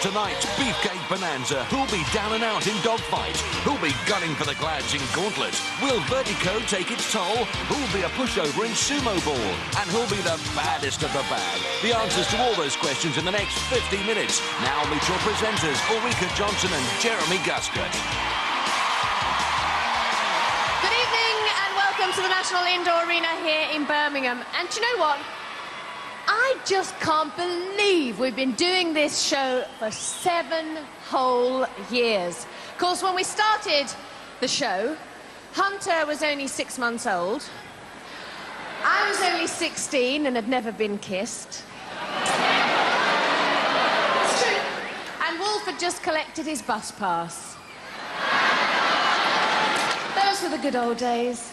tonight's Beefcake Bonanza. Who'll be down and out in dogfight? Who'll be gunning for the Glads in Gauntlet? Will Vertigo take its toll? Who'll be a pushover in Sumo Ball? And who'll be the baddest of the bad? The answers to all those questions in the next 50 minutes. Now meet your presenters, Ulrika Johnson and Jeremy Guscott. Good evening and welcome to the National Indoor Arena here in Birmingham. And do you know what? I just can't believe we've been doing this show for 7 whole years. Of course, when we started the show, Hunter was only 6 months old. I was only 16 and had never been kissed. It's true. And Wolf had just collected his bus pass. Those were the good old days.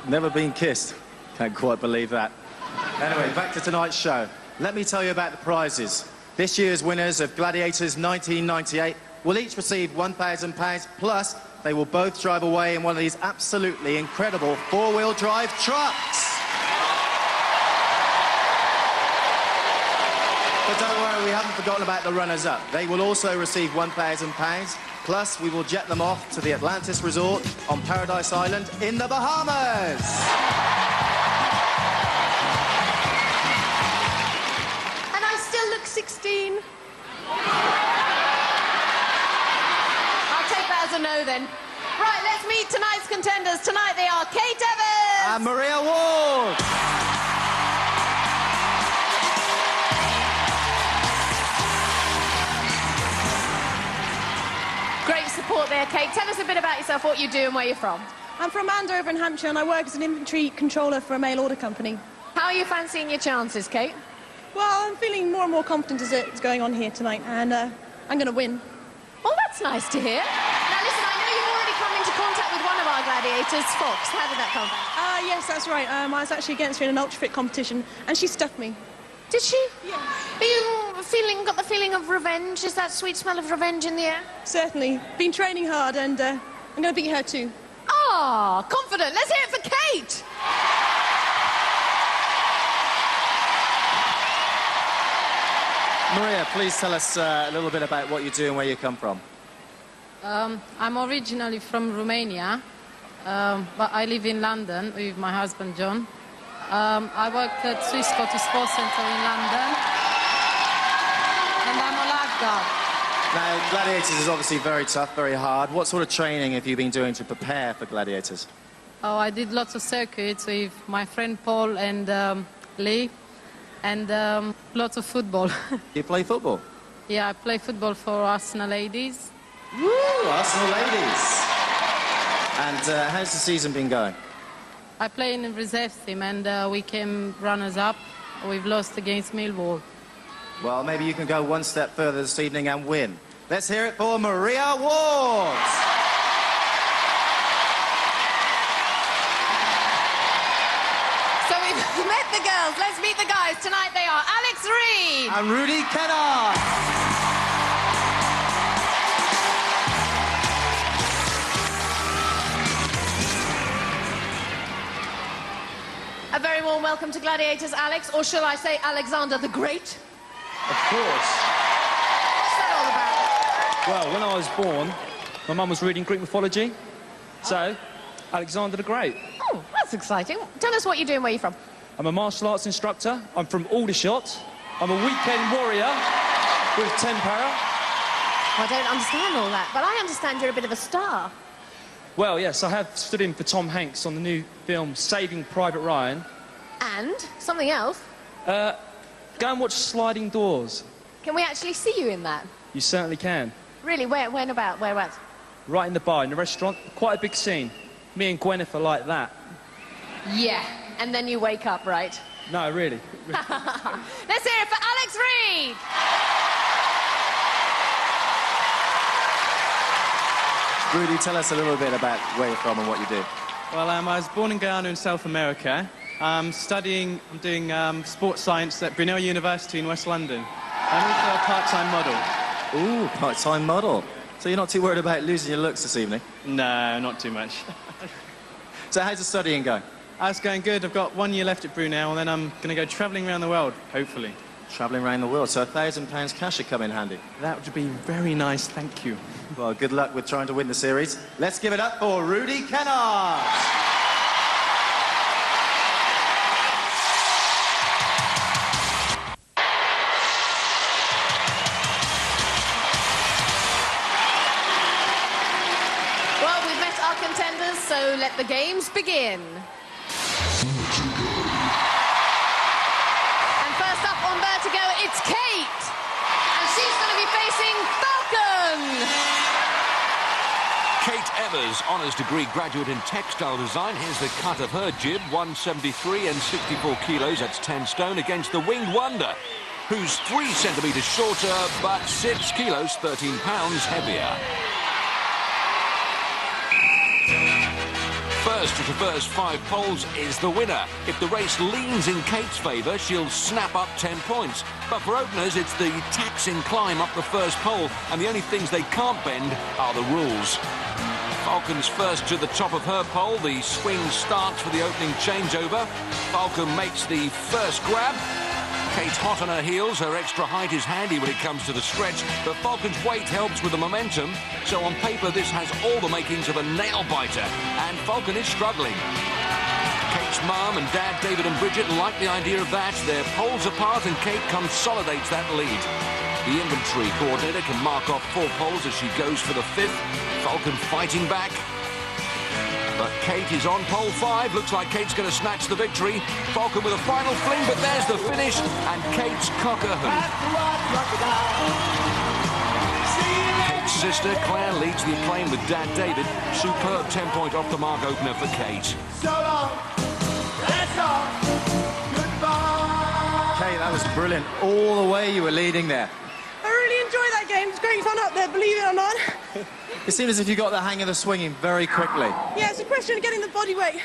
Never been kissed. Can't quite believe that. Anyway, back to tonight's show. Let me tell you about the prizes. This year's winners of Gladiators 1998 will each receive £1,000, plus they will both drive away in one of these absolutely incredible four-wheel drive trucks. But don't worry, we haven't forgotten about the runners-up. They will also receive £1,000, plus we will jet them off to the Atlantis Resort on Paradise Island in the Bahamas. And I still look 16. I'll take that as a no then. Right, let's meet tonight's contenders. Tonight they are Kate Evans And Maria Ward. Great support there, Kate. Tell us a bit about yourself, what you do and where you're from. I'm from Andover in Hampshire and I work as an inventory controller for a mail order company. How are you fancying your chances, Kate? Well, I'm feeling more and more confident as it's going on here tonight, and I'm going to win. Well, that's nice to hear. Now, listen, I know you've already come into contact with one of our gladiators, Fox. How did that come? Yes, that's right. I was actually against her in an ultra-fit competition, and she stuffed me. Did she? Yeah. Are you got the feeling of revenge? Is that sweet smell of revenge in the air? Certainly. Been training hard, and I'm going to beat her too. Ah, confident. Let's hear it for Kate. Maria, please tell us a little bit about what you do and where you come from. I'm originally from Romania, but I live in London with my husband, John. I work at Swiss Scottish Sports Centre in London, and I'm a lifeguard. Now, Gladiators is obviously very tough, very hard. What sort of training have you been doing to prepare for Gladiators? Oh, I did lots of circuits with my friend Paul and Lee, and lots of football. You play football? Yeah, I play football for Arsenal ladies. Woo, Arsenal ladies! And how's the season been going? I play in the reserve team, and we came runners-up. We've lost against Millwall. Well, maybe you can go one step further this evening and win. Let's hear it for Maria Ward! So we've met the girls. Let's meet the guys. Tonight they are Alex Reid And Rudy Kennard! A very warm welcome to Gladiators, Alex, or shall I say Alexander the Great? Of course. What's that all about? Well, when I was born, my mum was reading Greek mythology. So, Alexander the Great. Oh, that's exciting. Tell us what you do and where you're from. I'm a martial arts instructor. I'm from Aldershot. I'm a weekend warrior with 10 para. I don't understand all that, but I understand you're a bit of a star. Well, yes, I have stood in for Tom Hanks on the new film Saving Private Ryan. And something else. Go and watch Sliding Doors. Can we actually see you in that? You certainly can. Really? Whereabouts? Right in the bar, in the restaurant. Quite a big scene. Me and Gwyneth are like that. Yeah. And then you wake up, right? No, really. Let's hear it for Alex Reid! Rudy, tell us a little bit about where you're from and what you do. Well, I was born in Guyana in South America. I'm doing sports science at Brunel University in West London. I'm also a part-time model. Ooh, part-time model. So you're not too worried about losing your looks this evening? No, not too much. So how's the studying going? It's going good. I've got 1 year left at Brunel, and then I'm going to go travelling around the world, hopefully. Travelling around the world, so £1,000 cash should come in handy. That would be very nice, thank you. Well, good luck with trying to win the series. Let's give it up for Rudy Kennard. Well, we've met our contenders, so let the games begin. And first up on Vertigo, it's Kate. And she's going to be facing Falcon. Kate Evers, honours degree graduate in textile design. Here's the cut of her jib, 173 and 64 kilos, that's 10 stone, against the Winged Wonder, who's 3 centimetres shorter, but 6 kilos, 13 pounds heavier. First to traverse 5 poles is the winner. If the race leans in Kate's favour, she'll snap up 10 points. But for openers, it's the taxing climb up the first pole, and the only things they can't bend are the rules. Falcon's first to the top of her pole. The swing starts for the opening changeover. Falcon makes the first grab. Kate hot on her heels. Her extra height is handy when it comes to the stretch, but Falcon's weight helps with the momentum. So on paper, this has all the makings of a nail-biter, and Falcon is struggling. Kate's mum and dad, David and Bridget, like the idea of that. They're poles apart, and Kate consolidates that lead. The inventory coordinator can mark off 4 poles as she goes for the 5th. Falcon fighting back. But Kate is on pole 5. Looks like Kate's going to snatch the victory. Falcon with a final fling, but there's the finish, and Kate's cock-a-hoop. Kate's sister, Claire, leads the acclaim with Dad David. Superb 10-point off-the-mark opener for Kate. So long. That's all. Goodbye. Kate, that was brilliant. All the way you were leading there. I really enjoyed that game. It's great fun up there, believe it or not. It seemed as if you got the hang of the swinging very quickly. Yeah, it's a question of getting the body weight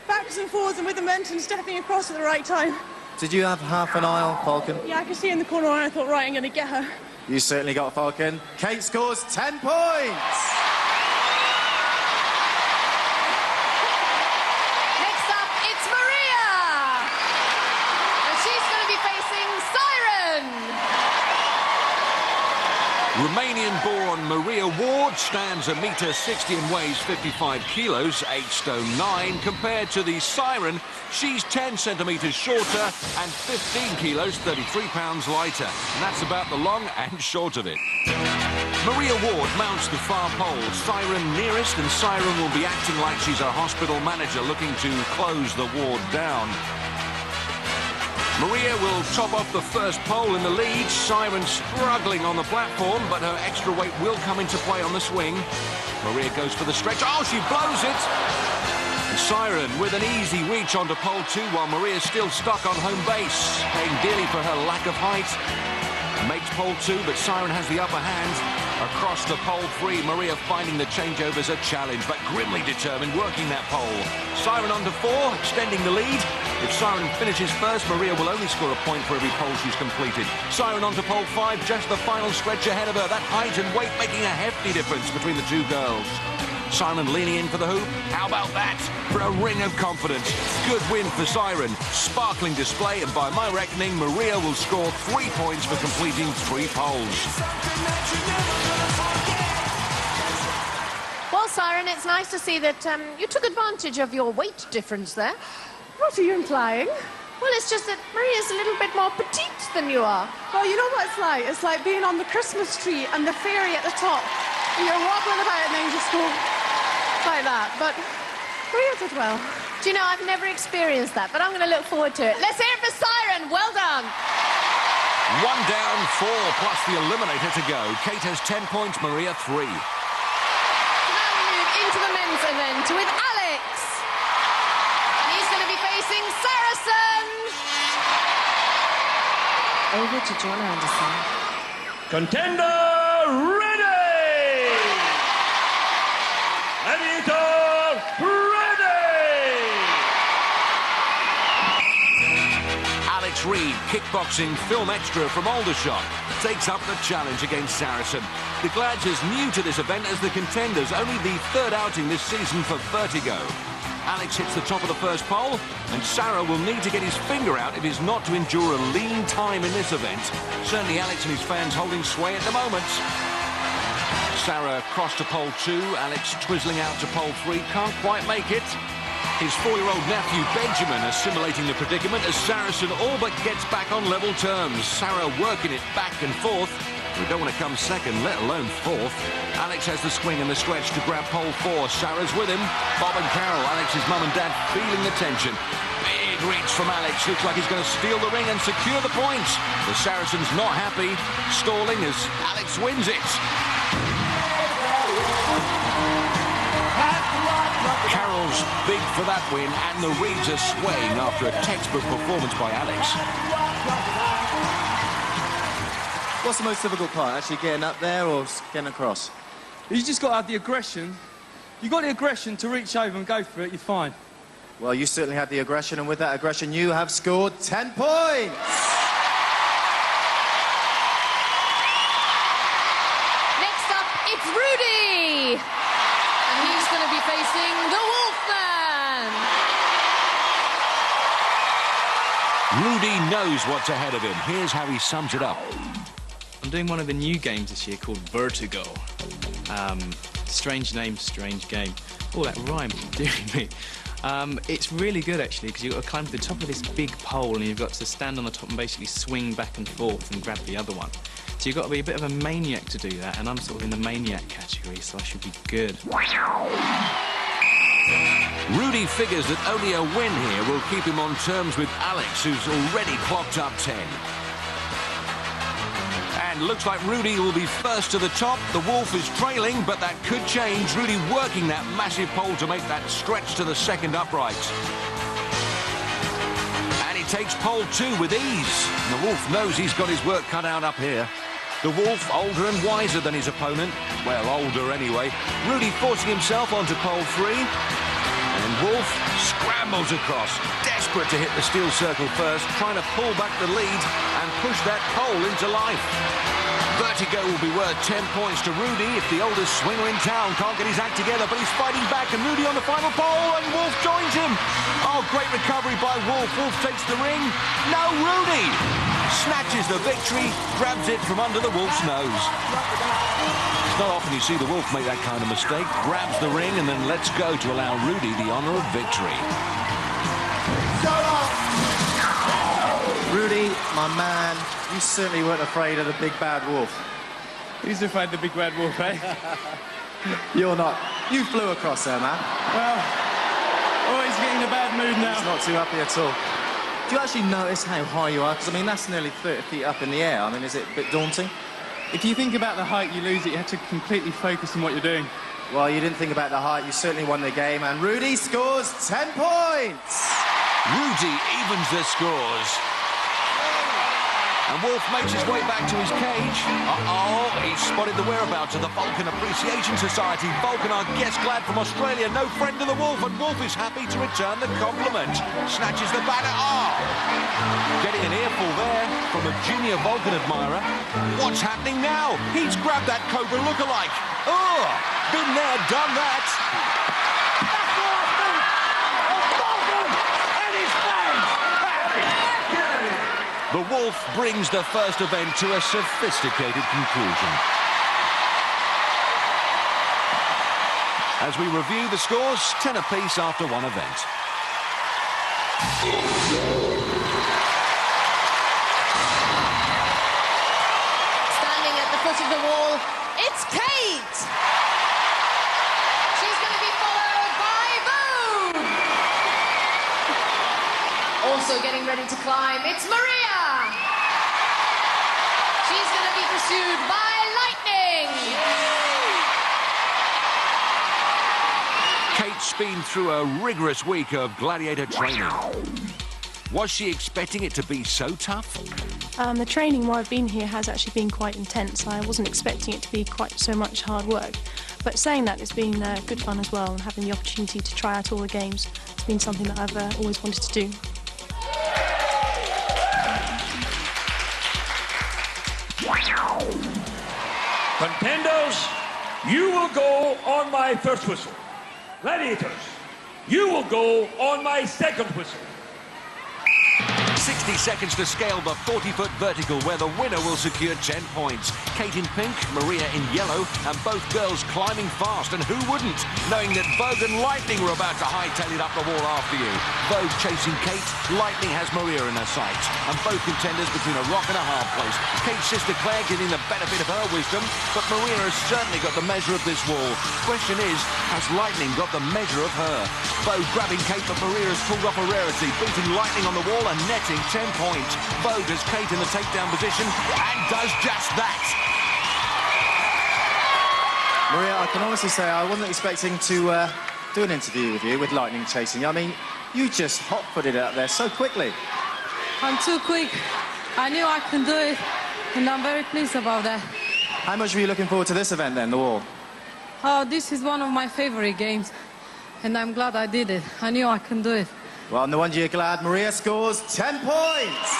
backwards and forwards and with the momentum stepping across at the right time. Did you have half an eye on Falcon? Yeah, I could see in the corner and I thought, right, I'm going to get her. You certainly got Falcon. Kate scores 10 points. Next up, it's Maria. And she's going to be facing Siren. Romanian-born Maria Ward stands 1.60 m and weighs 55 kilos, 8 stone 9. Compared to the Siren, she's 10 centimetres shorter and 15 kilos, 33 pounds lighter. And that's about the long and short of it. Maria Ward mounts the far pole, Siren nearest, and Siren will be acting like she's a hospital manager looking to close the ward down. Maria will top off the first pole in the lead. Siren struggling on the platform, but her extra weight will come into play on the swing. Maria goes for the stretch. Oh, she blows it! And Siren with an easy reach onto pole 2, while Maria's still stuck on home base, paying dearly for her lack of height. Makes pole 2, but Siren has the upper hand. Across to pole 3, Maria finding the changeovers a challenge, but grimly determined, working that pole. Siren on to 4, extending the lead. If Siren finishes first, Maria will only score a point for every pole she's completed. Siren on to pole 5, just the final stretch ahead of her. That height and weight making a hefty difference between the two girls. Siren leaning in for the hoop. How about that? For a ring of confidence. Good win for Siren. Sparkling display, and by my reckoning, Maria will score 3 points for completing 3 poles. Well, Siren, it's nice to see that you took advantage of your weight difference there. What are you implying? Well, it's just that Maria's a little bit more petite than you are. Well, you know what it's like? It's like being on the Christmas tree and the fairy at the top. And you're wobbling about and then you just go like that. But Maria did well. Do you know, I've never experienced that, but I'm going to look forward to it. Let's hear it for Siren. Well done. 1 down, 4 plus the eliminator to go. Kate has 10 points, Maria 3. Now we move into the men's event with Alex. And he's going to be facing Saracen. Over to John Anderson. Contender ready! Gladiator ready! Alex Reed, kickboxing film extra from Aldershot, takes up the challenge against Saracen. The Glads is new to this event as the contenders, only the 3rd outing this season for Vertigo. Alex hits the top of the first pole, and Sarah will need to get his finger out if he's not to endure a lean time in this event. Certainly Alex and his fans holding sway at the moment. Sarah crossed to pole 2, Alex twizzling out to pole 3, can't quite make it. His 4-year-old nephew Benjamin assimilating the predicament as Saracen all but gets back on level terms. Sarah working it back and forth. We don't want to come second, let alone fourth. Alex has the swing and the stretch to grab pole 4. Sarah's with him. Bob and Carol, Alex's mum and dad, feeling the tension. Big reach from Alex. Looks like he's going to steal the ring and secure the points. The Saracen's not happy, stalling as Alex wins it. Carol's big for that win, and the reeds are swaying after a textbook performance by Alex. What's the most difficult part? Actually getting up there or getting across? You just got to have the aggression. You got the aggression to reach over and go for it, you're fine. Well, you certainly had the aggression, and with that aggression, you have scored 10 points! Next up, it's Rudy! And he's going to be facing the Wolfman! Rudy knows what's ahead of him. Here's how he sums it up. I'm doing one of the new games this year called Vertigo. Strange name, strange game. Oh, that rhyme, dearie me. It's really good, actually, because you've got to climb to the top of this big pole and you've got to stand on the top and basically swing back and forth and grab the other one. So you've got to be a bit of a maniac to do that, and I'm sort of in the maniac category, so I should be good. Rudy figures that only a win here will keep him on terms with Alex, who's already clocked up 10. And looks like Rudy will be first to the top. The Wolf is trailing, but that could change. Rudy working that massive pole to make that stretch to the second upright. And he takes pole 2 with ease. And the Wolf knows he's got his work cut out up here. The Wolf, older and wiser than his opponent. Well, older anyway. Rudy forcing himself onto pole 3. And Wolf scrambles across, desperate to hit the steel circle first, trying to pull back the lead and push that pole into life. Vertigo will be worth 10 points to Rudy if the oldest swinger in town can't get his act together, but he's fighting back, and Rudy on the final pole, and Wolf joins him. Oh, great recovery by Wolf. Wolf takes the ring. No, Rudy snatches the victory, grabs it from under the Wolf's nose. It's not often you see the Wolf make that kind of mistake. Grabs the ring and then lets go to allow Rudy the honour of victory. Rudy, my man, you certainly weren't afraid of the big bad Wolf. Who's afraid of the big red wolf, eh? You're not. You flew across there, man. Well, oh, he's getting in a bad mood now. He's not too happy at all. Do you actually notice how high you are? Because, I mean, that's nearly 30 feet up in the air. I mean, is it a bit daunting? If you think about the height, you lose it. You have to completely focus on what you're doing. Well, you didn't think about the height. You certainly won the game. And Rudy scores 10 points! Rudy evens the scores. And Wolf makes his way back to his cage. Uh-oh, he's spotted the whereabouts of the Vulcan Appreciation Society. Vulcan, our guest glad from Australia, no friend of the Wolf, and Wolf is happy to return the compliment. Snatches the batter. Oh! Getting an earful there from a junior Vulcan admirer. What's happening now? He's grabbed that Cobra lookalike. Oh! Been there, done that. The Wolf brings the first event to a sophisticated conclusion. As we review the scores, 10 apiece after one event. Standing at the foot of the wall, it's Kate! She's going to be followed by Boone! Also getting ready to climb, it's Maria! She's going to be pursued by Lightning! Kate's been through a rigorous week of Gladiator training. Was she expecting it to be so tough? The training while I've been here has actually been quite intense. I wasn't expecting it to be quite so much hard work. But saying that, it's been good fun as well, and having the opportunity to try out all the games, it's been something that I've always wanted to do. Contenders, you will go on my first whistle. Gladiators, you will go on my second whistle. 60 seconds to scale the 40-foot vertical where the winner will secure 10 points. Kate in pink, Maria in yellow, and both girls climbing fast. And who wouldn't, knowing that Vogue and Lightning were about to hightail it up the wall after you. Vogue chasing Kate, Lightning has Maria in her sights. And both contenders between a rock and a hard place. Kate's sister Claire giving the benefit of her wisdom, but Maria has certainly got the measure of this wall. Question is, has Lightning got the measure of her? Vogue grabbing Kate, but Maria has pulled off a rarity, beating Lightning on the wall and netting 10 points. Vogue has Kate in the takedown position and does just that. Maria, I can honestly say I wasn't expecting to do an interview with you with Lightning chasing you. I mean, you just hot-footed it up there so quickly. I'm too quick. I knew I could do it, and I'm very pleased about that. How much were you looking forward to this event then, the wall? Oh, this is one of my favorite games, and I'm glad I did it. I knew I could do it. Well, no wonder you're glad. Maria scores 10 points.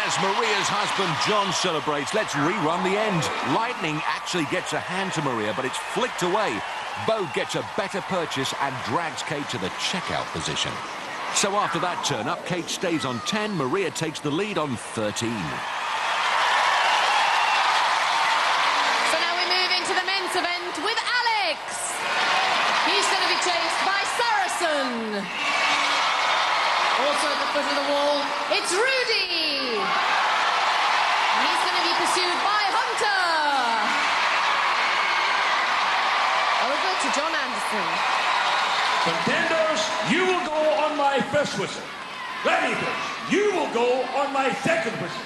As Maria's husband John celebrates, let's rerun the end. Lightning actually gets a hand to Maria, but it's flicked away. Vogue gets a better purchase and drags Kate to the checkout position. So after that turn-up, Kate stays on 10, Maria takes the lead on 13. So now we move into the men's event with Alex. He's going to be chased by Saracen. Also at the foot of the wall, it's Rudy. He's going to be pursued by Hunter. Over to John Anderson. Contenders, you will go on my first whistle. Gladiators, you will go on my second whistle.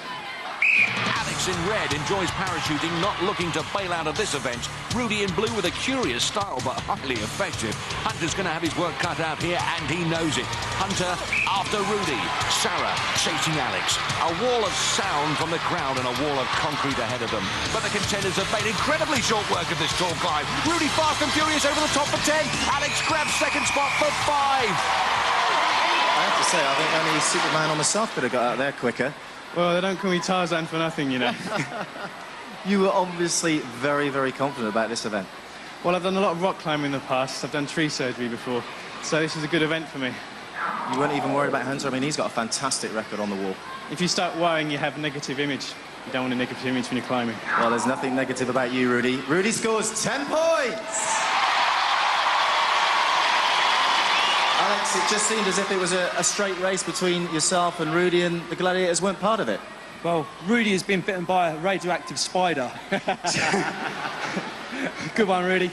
Alex in red enjoys parachuting, not looking to bail out of this event. Rudy in blue with a curious style, but highly effective. Hunter's going to have his work cut out here, and he knows it. Hunter after Rudy. Sarah chasing Alex. A wall of sound from the crowd and a wall of concrete ahead of them. But the contenders have made incredibly short work of this tall climb. Rudy fast and furious over the top for 10. Alex grabs second spot for 5. I have to say, I think only Superman on the south could have got out there quicker. Well, they don't call me Tarzan for nothing, you know. You were obviously very, very confident about this event. Well, I've done a lot of rock climbing in the past. I've done tree surgery before, so this is a good event for me. You weren't even worried about Hunter? I mean, he's got a fantastic record on the wall. If you start worrying, you have a negative image. You don't want a negative image when you're climbing. Well, there's nothing negative about you, Rudy. Rudy scores 10 points! Alex, it just seemed as if it was a straight race between yourself and Rudy, and the Gladiators weren't part of it. Well, Rudy has been bitten by a radioactive spider. Good one, Rudy.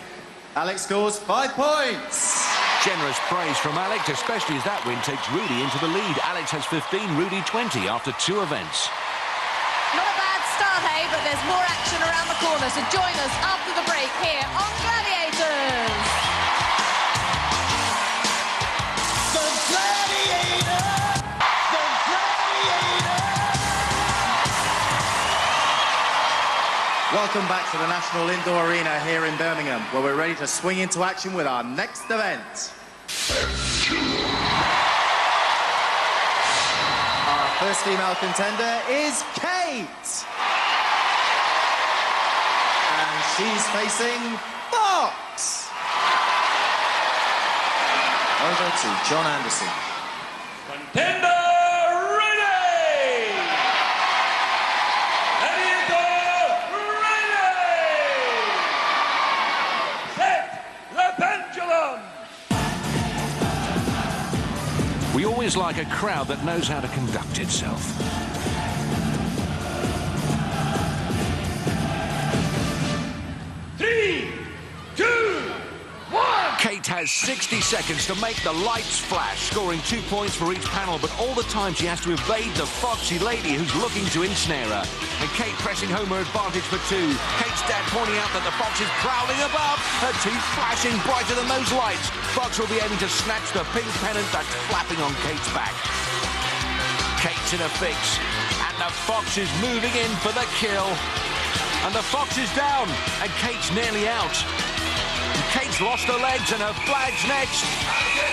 Alex scores 5 points. Generous praise from Alex, especially as that win takes Rudy into the lead. Alex has 15, Rudy 20 after 2 events. Not a bad start, hey, but there's more action around the corner, so join us after the break here on Gladiators. Welcome back to the National Indoor Arena here in Birmingham, where we're ready to swing into action with our next event. Our first female contender is Kate. And she's facing Fox. Over to John Anderson. Contender ready! We always like a crowd that knows how to conduct itself. Three, two, one. Kate has 60 seconds to make the lights flash, scoring 2 points for each panel, but all the time she has to evade the foxy lady who's looking to ensnare her. And Kate pressing home her advantage for 2. Kate's dad pointing out that the fox is prowling above, her teeth flashing brighter than those lights. Fox will be aiming to snatch the pink pennant that's flapping on Kate's back. Kate's in a fix, and the fox is moving in for the kill. And the fox is down, and Kate's nearly out. Kate's lost her legs and her flag's next.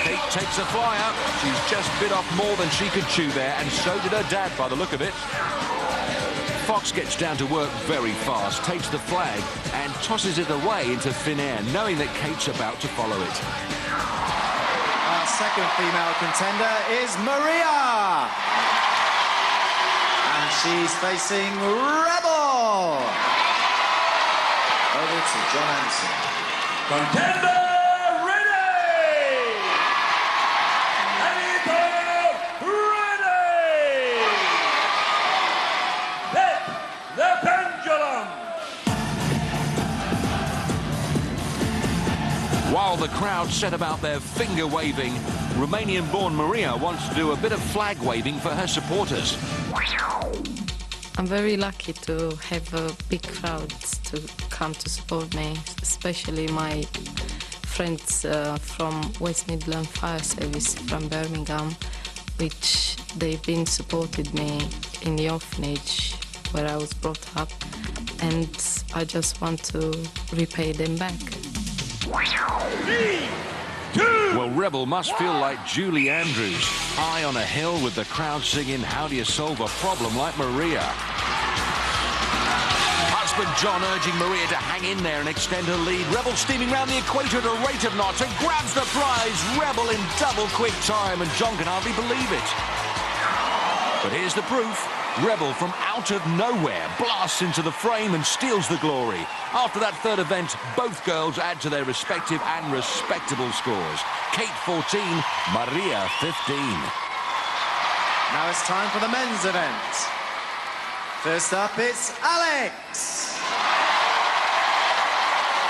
Kate takes a flyer. She's just bit off more than she could chew there, and so did her dad by the look of it. Fox gets down to work very fast, takes the flag and tosses it away into thin air, knowing that Kate's about to follow it. second female contender is Maria. And she's facing Rebel. Over to John Anderson. Contender ready! Ready! Set the pendulum! While the crowd set about their finger waving, Romanian-born Maria wants to do a bit of flag waving for her supporters. I'm very lucky to have big crowds to come to support me, especially my friends from West Midland Fire Service from Birmingham, which they've been supported me in the orphanage where I was brought up, and I just want to repay them back. 3, 2, Well, Rebel must feel like Julie Andrews, high on a hill with the crowd singing "How do you solve a problem" like Maria. Husband John urging Maria to hang in there and extend her lead. Rebel steaming round the equator at a rate of knots and grabs the prize. Rebel in double quick time, and John can hardly believe it. But here's the proof. Rebel from out of nowhere blasts into the frame and steals the glory. After that third event, both girls add to their respective and respectable scores. Kate 14, Maria 15. Now it's time for the men's event. First up, it's Alex.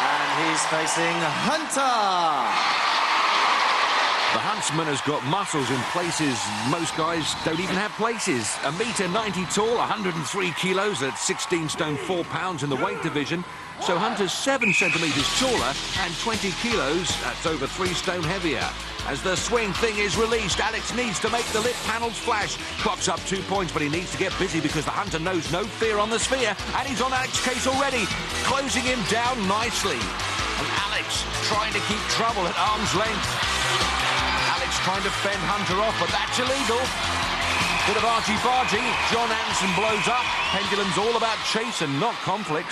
And he's facing Hunter. The huntsman has got muscles in places most guys don't even have places. 1.90 m tall, 103 kilos at 16 stone 4 pounds in the weight division. So Hunter's 7 centimetres taller and 20 kilos, that's over 3 stone heavier. As the swing thing is released, Alex needs to make the lip panels flash. Clocks up 2 points, but he needs to get busy because the Hunter knows no fear on the sphere, and he's on Alex's case already, closing him down nicely. And Alex trying to keep trouble at arm's length. Alex trying to fend Hunter off, but that's illegal. Bit of argy-bargy. John Anderson blows up. Pendulum's all about chase and not conflict.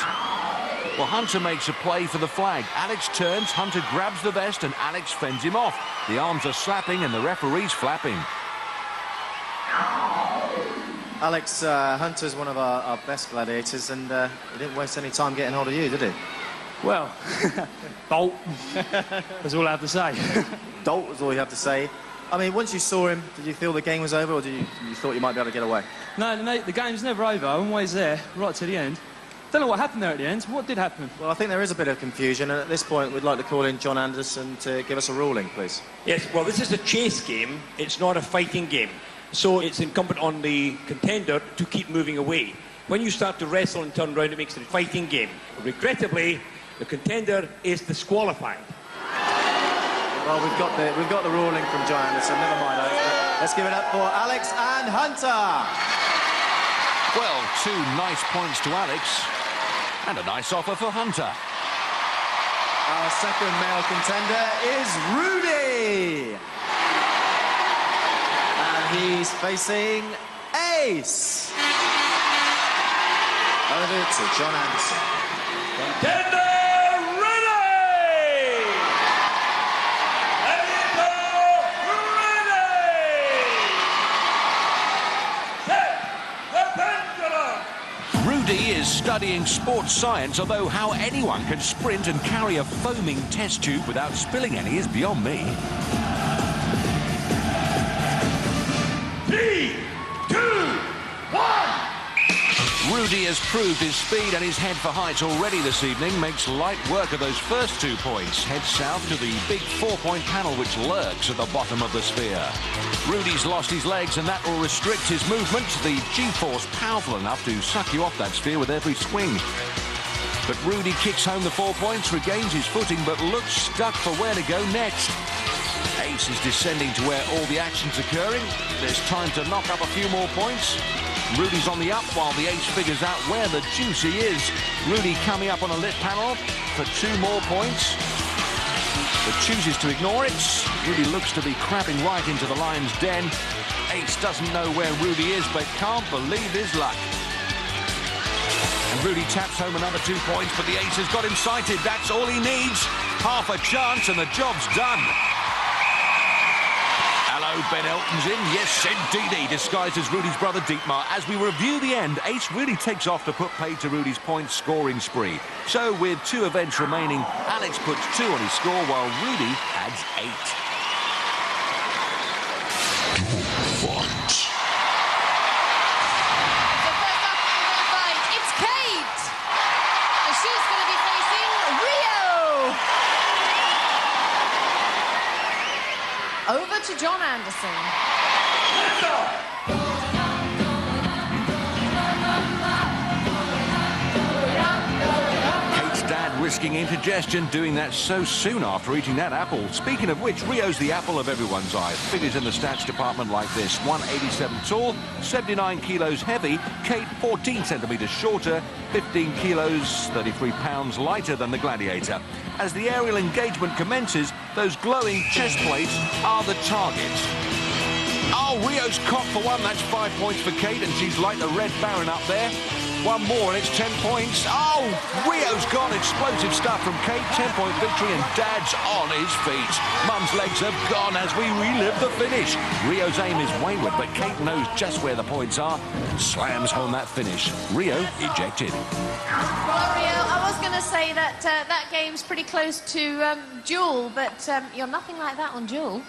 Well, Hunter makes a play for the flag. Alex turns, Hunter grabs the vest, and Alex fends him off. The arms are slapping and the referee's flapping. Alex, Hunter's one of our best gladiators, and he didn't waste any time getting hold of you, did he? Well, Bolt. That's all I have to say. Dolt was all you have to say. I mean, once you saw him, did you feel the game was over, or you thought you might be able to get away? No, the game's never over. I'm always there, right to the end. Don't know what happened there at the end. What did happen? Well, I think there is a bit of confusion, and at this point, we'd like to call in John Anderson to give us a ruling, please. Yes, well, this is a chase game. It's not a fighting game. So it's incumbent on the contender to keep moving away. When you start to wrestle and turn around, it makes it a fighting game. Regrettably, the contender is disqualified. Well, we've got the ruling from John Anderson. Never mind, Alex. Let's give it up for Alex and Hunter. Well, 2 nice points to Alex, and a nice offer for Hunter. Our second male contender is Rudy. And he's facing Ace. Over to John Anderson. Contender ready! Rudy is studying sports science, although how anyone can sprint and carry a foaming test tube without spilling any is beyond me. 3, 2, 1! Rudy has proved his speed and his head for height already this evening, makes light work of those first 2 points. Heads south to the big 4-point panel which lurks at the bottom of the sphere. Rudy's lost his legs and that will restrict his movement. The G-force powerful enough to suck you off that sphere with every swing. But Rudy kicks home the 4 points, regains his footing, but looks stuck for where to go next. Ace is descending to where all the action's occurring. There's time to knock up a few more points. Rudy's on the up while the Ace figures out where the juicy is. Rudy coming up on a lit panel for 2 more points, but chooses to ignore it. Rudy looks to be crabbing right into the lion's den. Ace doesn't know where Rudy is, but can't believe his luck. And Rudy taps home another 2 points, but the Ace has got him sighted. That's all he needs. Half a chance and the job's done. Ben Elton's in. Yes, indeed, disguised as Rudy's brother Dietmar. As we review the end, Ace really takes off to put paid to Rudy's point scoring spree. So with 2 events remaining, Alex puts 2 on his score while Rudy adds 8. It's Kate! And she's going to be facing Rio! Over to John Anderson. Kate's dad risking indigestion, doing that so soon after eating that apple. Speaking of which, Rio's the apple of everyone's eye. Figures in the stats department like this: 187 tall, 79 kilos heavy. Kate 14 centimeters shorter, 15 kilos, 33 pounds lighter than the Gladiator. As the aerial engagement commences, those glowing chest plates are the targets. Oh, Rio's cocked for 1. That's 5 points for Kate, and she's like the Red Baron up there. 1 more, and it's 10 points. Oh, Rio's gone. Explosive stuff from Kate. 10-point victory, and Dad's on his feet. Mum's legs have gone as we relive the finish. Rio's aim is wayward, but Kate knows just where the points are and slams home that finish. Rio ejected. Well, Rio, I was going to say that that game's pretty close to Duel, but you're nothing like that on Duel.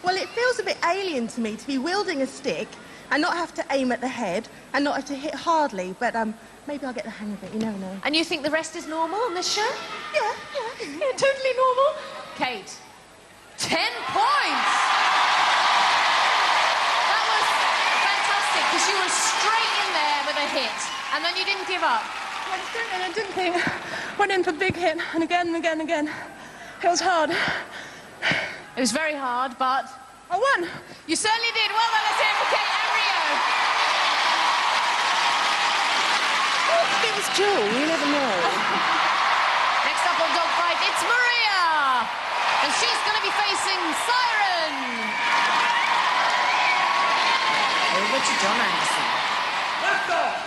Well, it feels a bit alien to me to be wielding a stick and not have to aim at the head and not have to hit hardly, but maybe I'll get the hang of it, you never know. And you think the rest is normal on this show? Yeah. Yeah, totally normal. Kate, 10 points! That was fantastic, because you were straight in there with a hit, and then you didn't give up. I didn't think. Went in for big hit, and again and again and again. It was hard. It was very hard, but... I won! You certainly did. Well done, let's hear it for Kate and Rio. It was Joel, you never know. Next up on Dogfight, it's Maria! And she's going to be facing Siren! Over to John Anderson. Left off!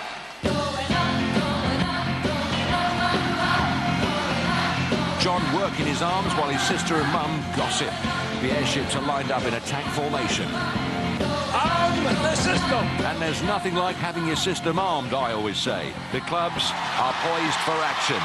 John working his arms while his sister and Mum gossip. The airships are lined up in attack formation. Arm the system! And there's nothing like having your system armed, I always say. The clubs are poised for action.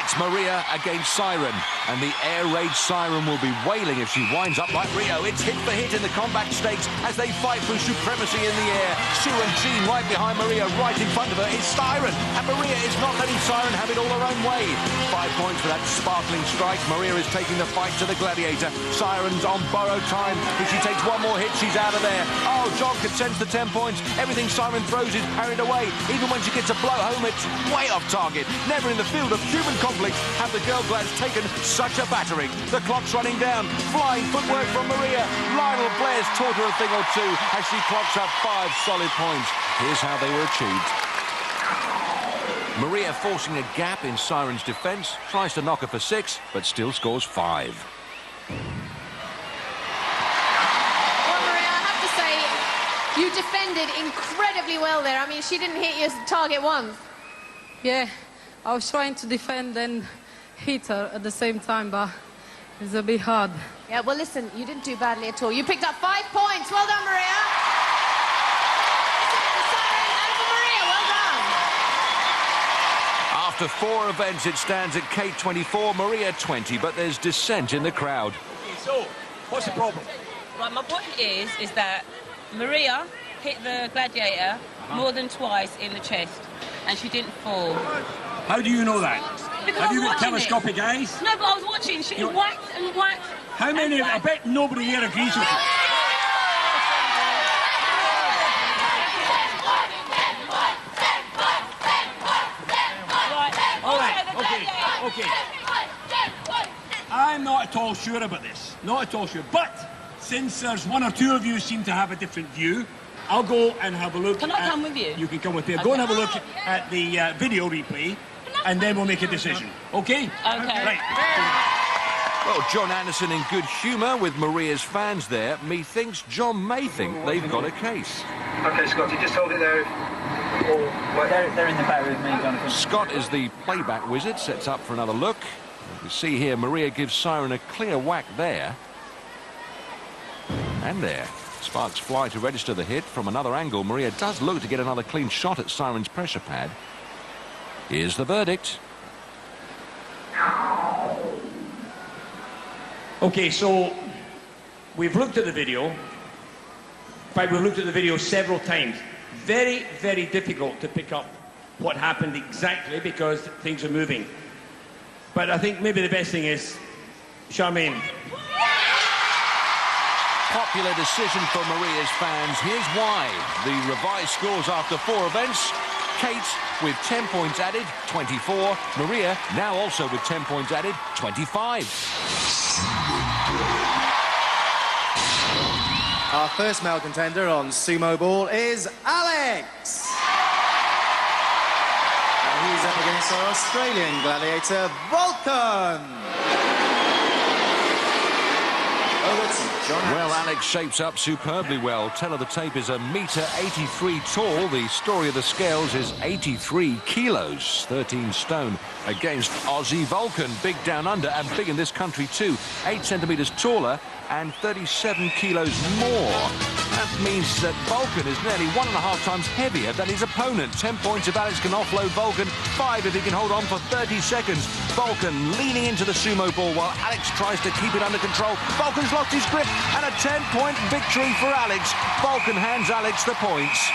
It's Maria against Siren, and the air raid Siren will be wailing if she winds up like Rio. It's hit for hit in the combat stakes as they fight for supremacy in the air. Sue and Jean right behind Maria, right in front of her is Siren, and Maria is not letting Siren have it all her own way. 5 points for that sparkling strike. Maria is taking the fight to the Gladiator. Siren's on borrowed time. If she takes 1 more hit, she's out of there. Oh, John can sense the 10 points. Everything Siren throws is parried away. Even when she gets a blow home, it's way off target. Never in the field of human conflict have the girl Glads taken such a battering. The clock's running down. Flying footwork from Maria. Lionel Blair's taught her a thing or two as she clocks up 5 solid points. Here's how they were achieved. Maria forcing a gap in Siren's defence, tries to knock her for 6, but still scores 5. Well, Maria, I have to say, you defended incredibly well there. I mean, she didn't hit your target once. Yeah, I was trying to defend and hit her at the same time, but it's a bit hard. Yeah, well, listen, you didn't do badly at all. You picked up 5 points. Well done, Maria. And for Maria, well done. After 4 events, it stands at Kate 24, Maria 20, but there's dissent in the crowd. Okay, so, what's the problem? Right, my point is that Maria hit the Gladiator more than twice in the chest, and she didn't fall. How do you know that? Because Have I you was got watching telescopic eyes? No, but I was watching. She whacked and whacked. How many? I bet nobody here agrees with you. All right, okay. I'm not at all sure about this. Not at all sure. But since there's 1 or 2 of you seem to have a different view, I'll go and have a look. Can I come with you? You can come with me. Go and have a look at the video replay, and then we'll make a decision. Okay? Okay. Right. Well, John Anderson in good humour with Maria's fans there. Methinks John may think they've got a case. Okay, Scott, you just hold it there. They're in the back with me, Jonathan. Scott is the playback wizard, sets up for another look. You see here, Maria gives Siren a clear whack there. And there. Sparks fly to register the hit. From another angle, Maria does look to get another clean shot at Siren's pressure pad. Here's the verdict. Okay, so we've looked at the video. In fact, we've looked at the video several times. Very, very difficult to pick up what happened exactly because things are moving. But I think maybe the best thing is Charmaine. Popular decision for Maria's fans. Here's why. The revised scores after 4 events. Kate with 10 points added, 24. Maria now also with 10 points added, 25. Our first male contender on sumo ball is Alex. And he's up against our Australian gladiator, Vulcan. Well, Alex shapes up superbly well. Tell her the tape is 1.83 meters tall. The story of the scales is 83 kilos, 13 stone, against Aussie Vulcan. Big down under and big in this country too. 8 centimetres taller and 37 kilos more. That means that Vulcan is nearly 1.5 times heavier than his opponent. 10 points if Alex can offload Vulcan. 5 if he can hold on for 30 seconds. Vulcan leaning into the sumo ball while Alex tries to keep it under control. Vulcan's lost his grip and a 10-point victory for Alex. Vulcan hands Alex the points.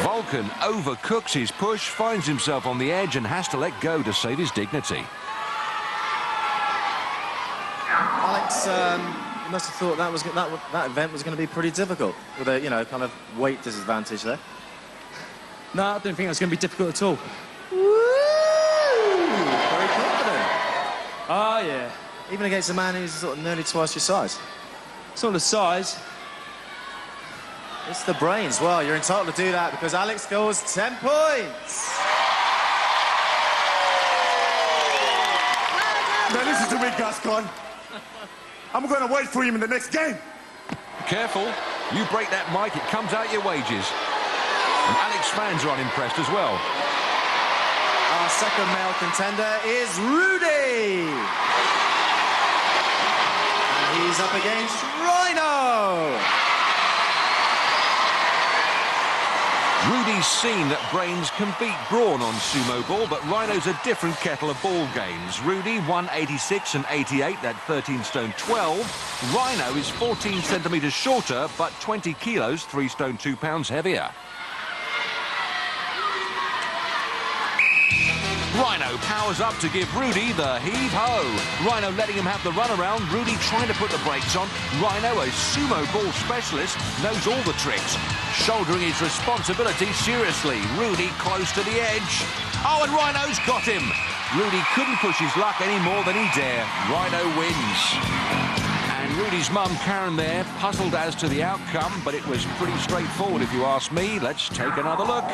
Vulcan overcooks his push, finds himself on the edge and has to let go to save his dignity. Alex, you must have thought that event was going to be pretty difficult with a, kind of weight disadvantage there. No, I don't think it was going to be difficult at all. Woo! Very confident. Oh, yeah. Even against a man who's sort of nearly twice your size. It's not the size. It's the brains. Well, you're entitled to do that because Alex scores 10 points. Now listen to me, Gascon. I'm going to wait for him in the next game. Careful. You break that mic, it comes out your wages. And Alex fans are unimpressed as well. Our second male contender is Rudy. And he's up against Rhino. Rudy's seen that brains can beat brawn on sumo ball, but Rhino's a different kettle of ball games. Rudy, 186 and 88, that 13 stone 12. Rhino is 14 centimetres shorter, but 20 kilos, 3 stone 2 pounds heavier. Rhino powers up to give Rudy the heave-ho. Rhino letting him have the runaround. Rudy trying to put the brakes on. Rhino, a sumo ball specialist, knows all the tricks. Shouldering his responsibility seriously. Rudy close to the edge. Oh, and Rhino's got him. Rudy couldn't push his luck any more than he dare. Rhino wins. And Rudy's mum, Karen, there, puzzled as to the outcome, but it was pretty straightforward if you ask me. Let's take another look.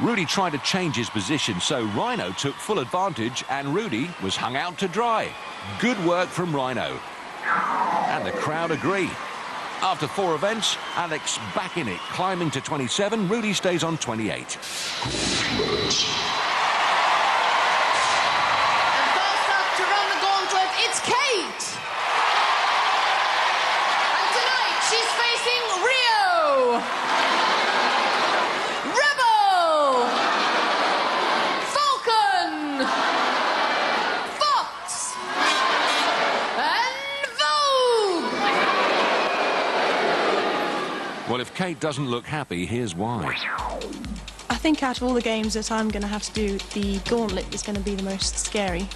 Rudy tried to change his position, so Rhino took full advantage and Rudy was hung out to dry. Good work from Rhino. And the crowd agree. After 4 events, Alex back in it, climbing to 27. Rudy stays on 28. And first up to run the gauntlet, it's Kate. And tonight she's facing Rio, Rebel, Falcon, Fox, and Vogue. Well, if Kate doesn't look happy, here's why. I think out of all the games that I'm going to have to do, the gauntlet is going to be the most scary.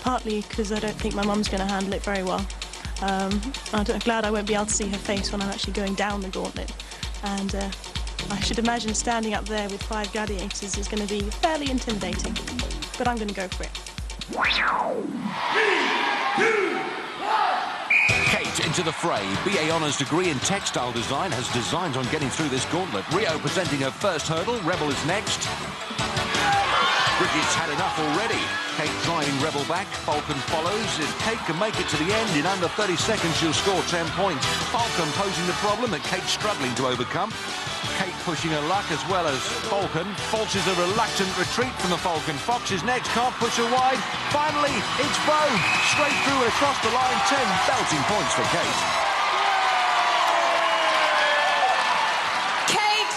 Partly because I don't think my mum's going to handle it very well. I'm glad I won't be able to see her face when I'm actually going down the gauntlet. And I should imagine standing up there with 5 gladiators is going to be fairly intimidating. But I'm going to go for it. 3, 2, 1. Kate into the fray. BA Honours degree in textile design, has designs on getting through this gauntlet. Rio presenting her first hurdle. Rebel is next. Bridget's had enough already. Kate driving Rebel back. Falcon follows. If Kate can make it to the end in under 30 seconds, she'll score 10 points. Falcon posing the problem that Kate's struggling to overcome. Kate pushing her luck as well as Falcon. Forces a reluctant retreat from the Falcon. Fox is next, can't push her wide. Finally, it's Vogue. Straight through and across the line. 10 belting points for Kate. Kate,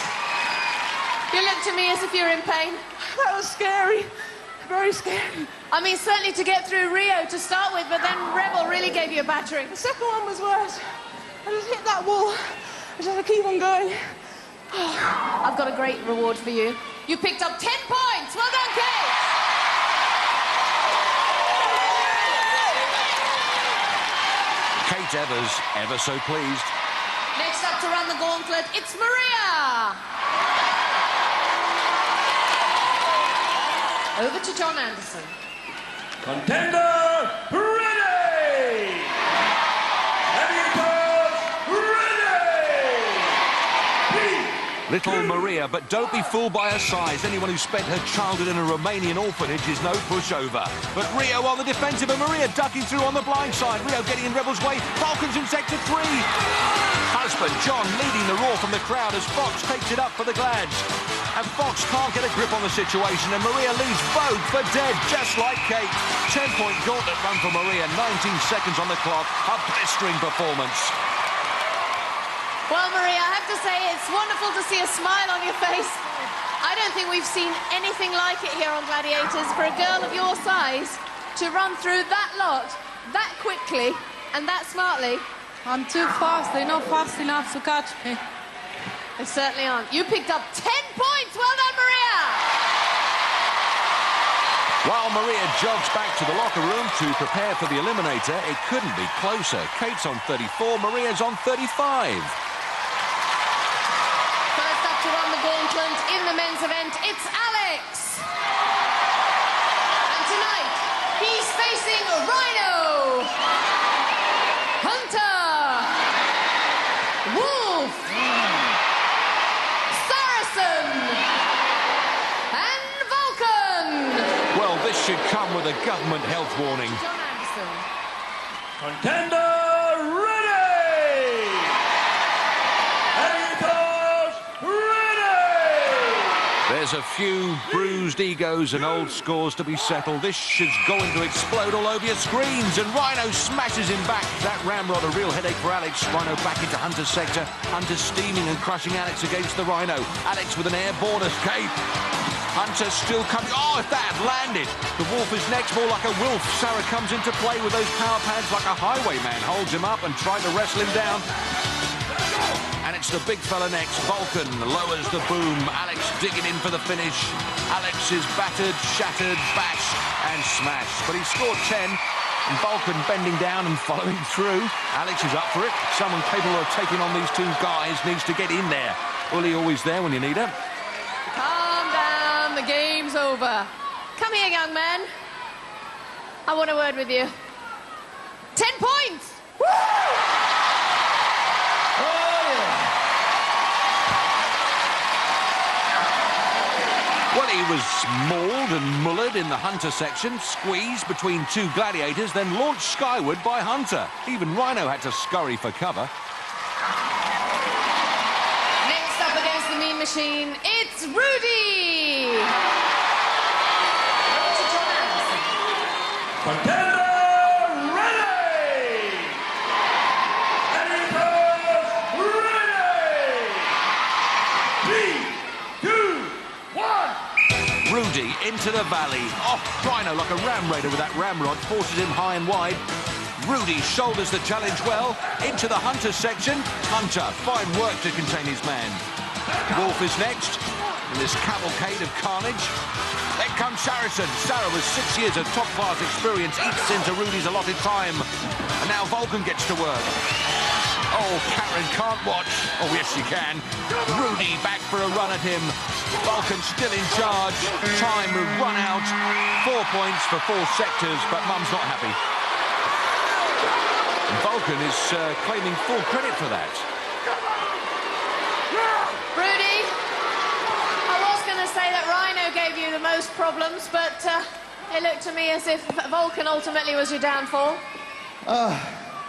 you look to me as if you're in pain. That was scary. Very scary. I mean, certainly to get through Rio to start with, but then Rebel really gave you a battering. The second one was worse. I just hit that wall. I just had to keep on going. I've got a great reward for you. You picked up 10 points. Well done, Kate. Kate Evers, ever so pleased. Next up to run the gauntlet, it's Maria. Over to John Anderson. Contender, ready! Little Maria, but don't be fooled by her size. Anyone who spent her childhood in a Romanian orphanage is no pushover. But Rio on the defensive, and Maria ducking through on the blind side. Rio getting in Rebel's way. Falcons in sector 3. Husband John leading the roar from the crowd as Fox takes it up for the Glads. And Fox can't get a grip on the situation, and Maria leaves Vogue for dead, just like Kate. 10-point gauntlet run for Maria, 19 seconds on the clock. A blistering performance. Well, Maria, I have to say it's wonderful to see a smile on your face. I don't think we've seen anything like it here on Gladiators for a girl of your size to run through that lot, that quickly and that smartly. I'm too fast. They're not fast enough to catch me. They certainly aren't. You picked up 10 points. Well done, Maria. While Maria jogs back to the locker room to prepare for the eliminator, it couldn't be closer. Kate's on 34, Maria's on 35. First up to run the gauntlet in the men's event, it's Alex. And tonight, he's facing Rhino, Hunter, Wolf, Saracen, and Vulcan. Well, this should come with a government health warning. John Anderson. Contender, ready! Gladiators, ready! There's a few bruised egos and old scores to be settled. This is going to explode all over your screens, and Rhino smashes him back. That ramrod, a real headache for Alex. Rhino back into Hunter's sector. Hunter steaming and crushing Alex against the Rhino. Alex with an airborne escape. Hunter still coming. Oh, if that had landed. The Wolf is next, more like a wolf. Sarah comes into play with those power pads like a highwayman. Holds him up and tries to wrestle him down. And it's the big fella next. Vulcan lowers the boom. Alex digging in for the finish. Alex is battered, shattered, bashed and smashed. But he scored 10. And Vulcan bending down and following through. Alex is up for it. Someone capable of taking on these two guys needs to get in there. Uli always there when you need her. Calm down, the game's over. Come here, young man. I want a word with you. 10 points! Woo! Well, he was mauled and mullered in the Hunter section, squeezed between two gladiators, then launched skyward by Hunter. Even Rhino had to scurry for cover. Next up against the Mean Machine, it's Rudy! Contender, ready! Gladiators, ready! 3, 2, 1. Rudy into the valley. Off Rhino like a ram raider with that ramrod, forces him high and wide. Rudy shoulders the challenge well. Into the Hunter section. Hunter, fine work to contain his man. Wolf is next in this cavalcade of carnage. Then comes Saracen. Sarah with 6 years of top-class experience eats into Rudy's allotted time. And now Vulcan gets to work. Oh, Karen can't watch. Oh, yes, she can. Rudy back for a run at him. Vulcan still in charge. Time will run out. 4 points for 4 sectors, but Mum's not happy. Vulcan is claiming full credit for that. Rudy, I was going to say that Rhino gave you the most problems, but it looked to me as if Vulcan ultimately was your downfall.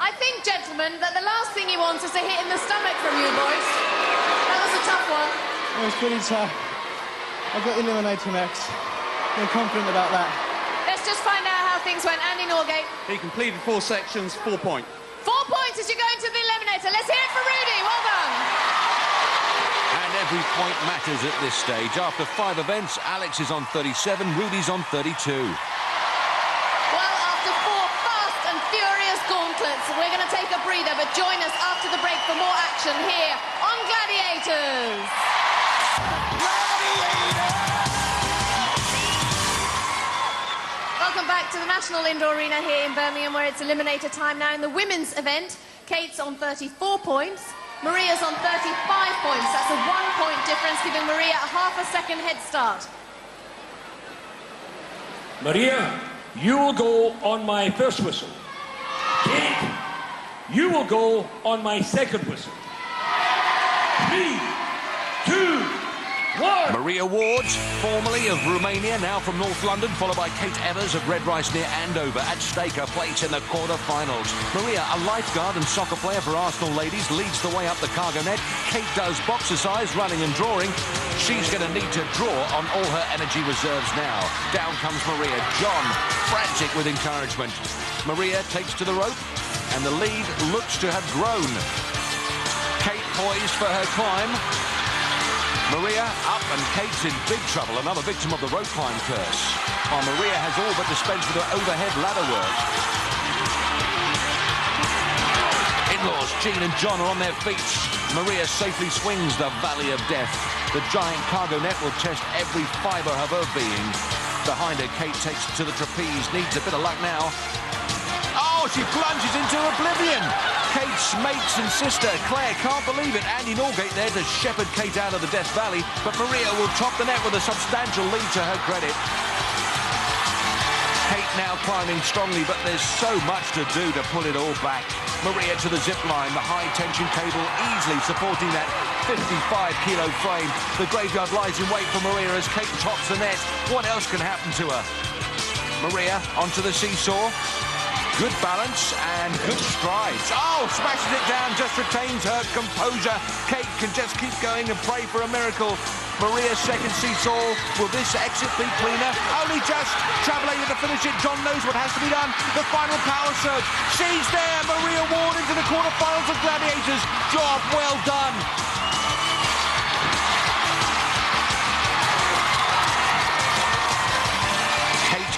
I think, gentlemen, that the last thing he wants is a hit in the stomach from you boys. That was was a tough one. It was pretty tough. I've got the eliminator next. I'm confident about that. Let's just find out how things went. Andy Norgate. He completed 4 sections, 4 points. 4 points as you go into the eliminator. Let's hear it for Rudy. Well done. And every point matters at this stage. After 5 events, Alex is on 37, Rudy's on 32. Well, after 4 fast and furious gauntlets, we're going to take a breather, but join us after the break for more action here on Gladiators. Welcome back to the National Indoor Arena here in Birmingham, where it's eliminator time now in the women's event. Kate's on 34 points. Maria's on 35 points. That's a 1-point difference, giving Maria a half a second head start. Maria, you will go on my first whistle. Kate, you will go on my second whistle. 3, 2, 1. Maria Wards, formerly of Romania, now from North London, followed by Kate Evers of Red Rice near Andover. At stake, a place in the quarter-finals. Maria, a lifeguard and soccer player for Arsenal ladies, leads the way up the cargo net. Kate does boxercise, running and drawing. She's going to need to draw on all her energy reserves now. Down comes Maria. John, frantic with encouragement. Maria takes to the rope, and the lead looks to have grown. Kate poised for her climb. Maria up, and Kate's in big trouble, another victim of the rope climb curse. While Maria has all but dispensed with her overhead ladder work. In-laws Jean and John are on their feet. Maria safely swings the valley of death. The giant cargo net will test every fibre of her being. Behind her, Kate takes it to the trapeze, needs a bit of luck now. Oh, she plunges into oblivion. Kate's mates and sister, Claire, can't believe it. Andy Norgate there to shepherd Kate out of the Death Valley, but Maria will top the net with a substantial lead to her credit. Kate now climbing strongly, but there's so much to do to pull it all back. Maria to the zip line, the high-tension cable easily supporting that 55-kilo frame. The graveyard lies in wait for Maria as Kate tops the net. What else can happen to her? Maria onto the seesaw. Good balance and good strides. Oh, smashes it down, just retains her composure. Kate can just keep going and pray for a miracle. Maria's second seesaw. Will this exit be cleaner? Only just. Travel able to finish it. John knows what has to be done. The final power surge. She's there. Maria Ward into the quarterfinals of Gladiators. Job well done.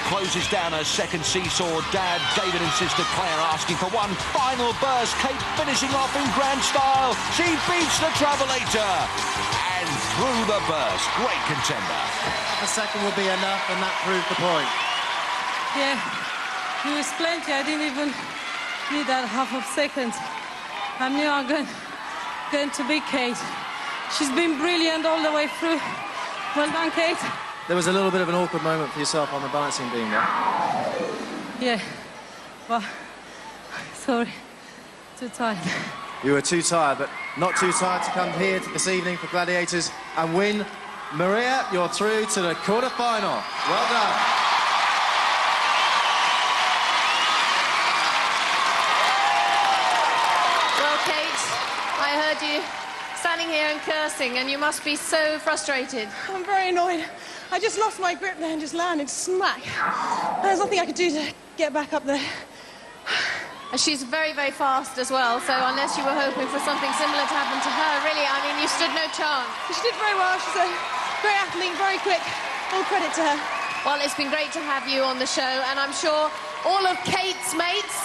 Closes down her second seesaw. Dad, David and sister Claire asking for one final burst. Kate finishing off in grand style. She beats the Travelator. And through the burst. Great contender. A second will be enough, and that proved the point. Yeah, it was plenty. I didn't even need that half of second. I knew I'm going to beat Kate. She's been brilliant all the way through. Well done, Kate. There was a little bit of an awkward moment for yourself on the balancing beam there. Yeah, well, sorry, too tired. You were too tired, but not too tired to come here this evening for Gladiators and win. Maria, you're through to the quarter-final. Well done. Well, Kate, I heard you standing here and cursing, and you must be so frustrated. I'm very annoyed. I just lost my grip there and just landed smack. There's nothing I could do to get back up there. And she's very, very fast as well, so unless you were hoping for something similar to happen to her, really, I mean, you stood no chance. She did very well. She's a great athlete, very quick. All credit to her. Well, it's been great to have you on the show, and I'm sure all of Kate's mates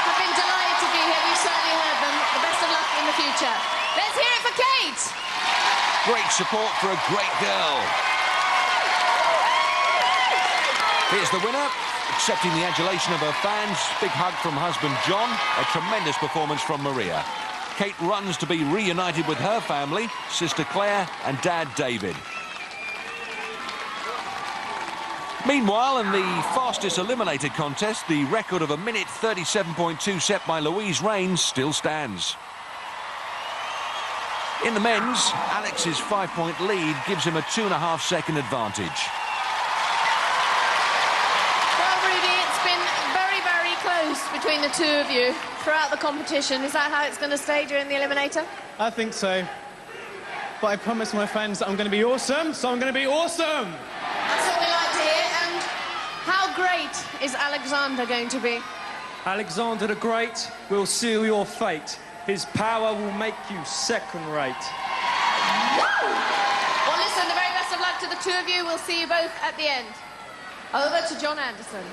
have been delighted to be here. We've certainly heard them. The best of luck in the future. Let's hear it for Kate! Great support for a great girl. Here's the winner, accepting the adulation of her fans. Big hug from husband John. A tremendous performance from Maria. Kate runs to be reunited with her family, sister Claire and dad David. Meanwhile, in the fastest eliminated contest, the record of 1:37.2 set by Louise Rains still stands. In the men's, Alex's 5-point lead gives him a 2.5-second advantage. Well, Rudy, it's been very, very close between the two of you throughout the competition. Is that how it's going to stay during the eliminator? I think so. but I promised my fans that I'm going to be awesome, so I'm going to be awesome! That's what we like to hear. And how great is Alexander going to be? Alexander the Great will seal your fate. His power will make you second-rate. Well, listen, the very best of luck to the two of you. We'll see you both at the end. Over to John Anderson.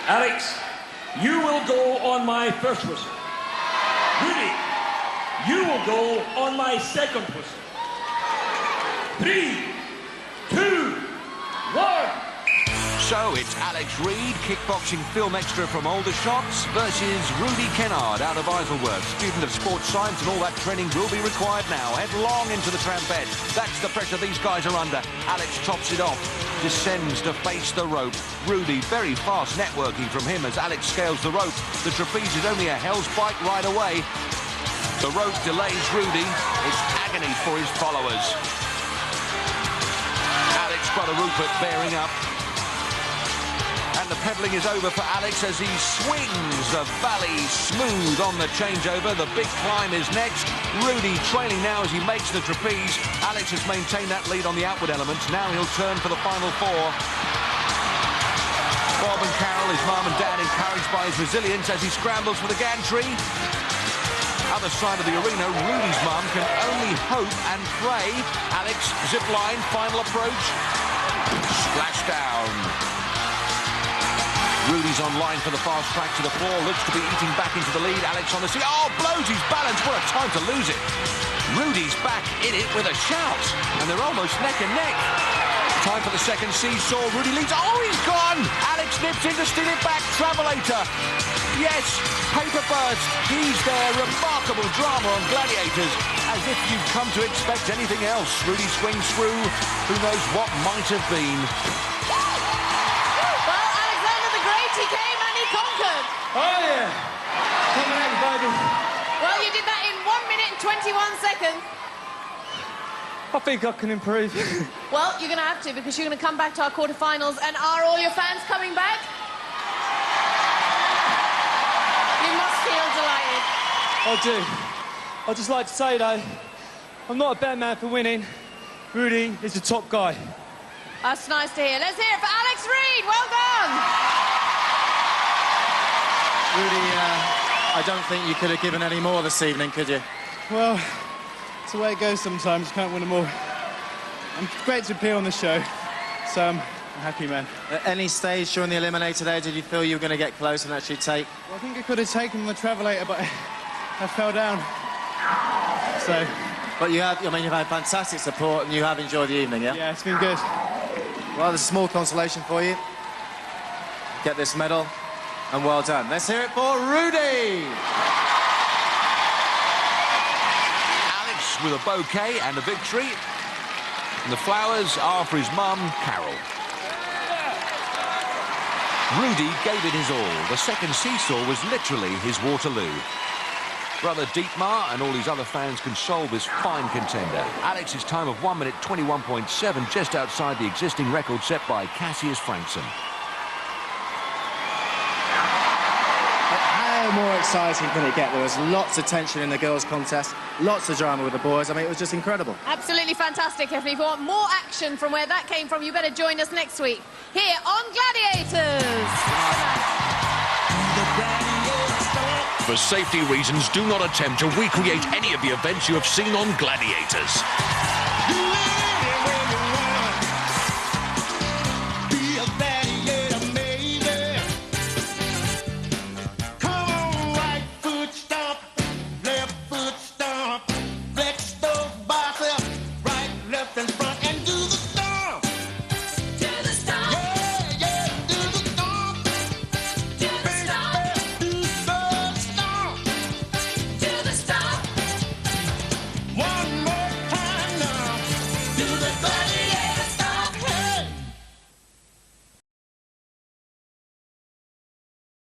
Alex, you will go on my first whistle. Rudy, you will go on my second whistle. 3, 2, 1. So it's Alex Reid, kickboxing film extra from Aldershots, versus Rudy Kennard out of Isleworth. Student of sports science, and all that training will be required now. Headlong into the trampette. That's the pressure these guys are under. Alex chops it off, descends to face the rope. Rudy, very fast networking from him as Alex scales the rope. The trapeze is only a hell's bite right away. The rope delays Rudy. It's agony for his followers. Alex, brother Rupert, bearing up. And the peddling is over for Alex as he swings the valley smooth on the changeover. The big climb is next. Rudy trailing now as he makes the trapeze. Alex has maintained that lead on the outward elements. Now he'll turn for the final four. Bob and Carol, his mum and dad, encouraged by his resilience as he scrambles for the gantry. Other side of the arena, Rudy's mum can only hope and pray. Alex, zip line, final approach. Splash down. Rudy's on line for the fast track to the floor, looks to be eating back into the lead. Alex on the seat. Oh, blows his balance. What a time to lose it. Rudy's back in it with a shout, and they're almost neck and neck. Time for the second seesaw. Rudy leads. Oh, he's gone. Alex nips in to steal it back. Travelator. Yes, paper burst. He's there. Remarkable drama on Gladiators, as if you've come to expect anything else. Rudy swings through. Who knows what might have been. He came and he conquered. Oh, yeah. Coming at you, baby. Well, you did that in 1 minute and 21 seconds. I think I can improve. Well, you're going to have to, because you're going to come back to our quarterfinals. And are all your fans coming back? You must feel delighted. I do. I'd just like to say, though, I'm not a bad man for winning. Rudy is the top guy. That's nice to hear. Let's hear it for Alex Reid. Well done. Rudy, I don't think you could have given any more this evening, could you? Well, it's the way it goes sometimes. You can't win them all. I'm great to appear on the show, so I'm a happy man. At any stage during the Eliminator there, did you feel you were going to get close and actually take? Well, I think I could have taken the Travelator, but I fell down. So... But you have, I mean, you've had fantastic support and you have enjoyed the evening, yeah? Yeah, it's been good. Well, there's a small consolation for you. Get this medal, and well done. Let's hear it for Rudy! Alex with a bouquet and a victory. And the flowers are for his mum, Carol. Rudy gave it his all. The second seesaw was literally his Waterloo. Brother Dietmar and all his other fans console this fine contender. Alex's time of 1 minute 21.7, just outside the existing record set by Cassius Frankson. How more exciting can it get? There was lots of tension in the girls' contest, lots of drama with the boys. I mean, it was just incredible. Absolutely fantastic, If you want more action from where that came from, you better join us next week here on Gladiators. For safety reasons, do not attempt to recreate any of the events you have seen on Gladiators.